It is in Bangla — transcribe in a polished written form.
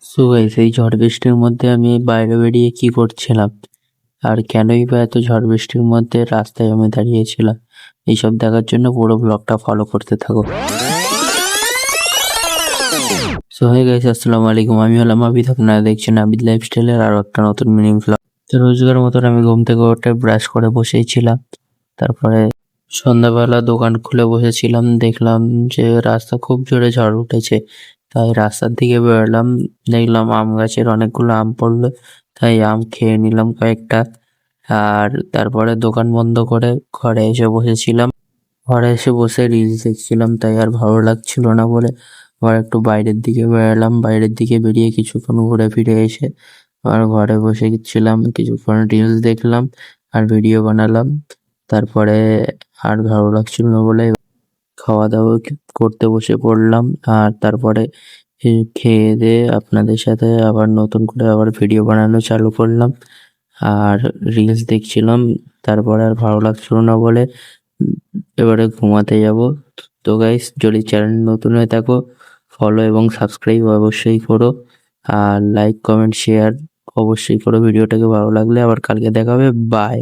সো গাইস, এই ঝড় বৃষ্টির মধ্যে আমি বাইরে বেরিয়ে কি করছিলাম আর কেনই বা এত ঝড় বৃষ্টির মধ্যে রাস্তায় আমি দাঁড়িয়েছিলাম, এইসব দেখার জন্য পুরো ব্লগটা ফলো করতে থাকো। সো হে গাইস, আসসালামু আলাইকুম। আমি হলাম আবিদ, আপনারা দেখছেন আবিদ লাইফস্টাইলের আরো একটা নতুন মিনি ব্লগ। তো রোজগার মতন আমি ঘুম থেকে উঠে ব্রাশ করে বসেই ছিলাম। তারপরে সন্ধ্যাবেলা দোকান খুলে বসেছিলাম, দেখলাম যে রাস্তা খুব জোরে ঝড় উঠেছে। তাই রাস্তার দিকে বেরোলাম, দেখলাম আম গাছের অনেকগুলো আম পড়লো, তাই আম খেয়ে নিলাম কয়েকটা। আর তারপরে দোকান বন্ধ করে ঘরে এসে বসেছিলাম। ঘরে এসে বসে রিলস দেখছিলাম, তাই আর ভালো লাগছিল না বলে আবার একটু বাইরের দিকে বেরোলাম। বাইরের দিকে বেরিয়ে কিছুক্ষণ ঘুরে ফিরে এসে আবার ঘরে বসে ছিলাম, কিছুক্ষণ রিলস দেখলাম আর ভিডিও বানালাম। তারপরে আর ভালো লাগছিল না বলে খাওয়া দাওয়া করতে বসে পড়লাম। আর তারপরে খেয়ে দিয়ে আপনাদের সাথে আবার নতুন করে আবার ভিডিও বানানো চালু করলাম আর রিলস দেখছিলাম। তারপরে আর ভালো লাগছিল না বলে এবারে ঘুমাতে যাব। তো গাইস, যদি চ্যানেল নতুন হয়ে থাকো, ফলো এবং সাবস্ক্রাইব অবশ্যই করো, আর লাইক কমেন্ট শেয়ার অবশ্যই করো ভিডিওটাকে ভালো লাগলে। আবার কালকে দেখা হবে, বাই।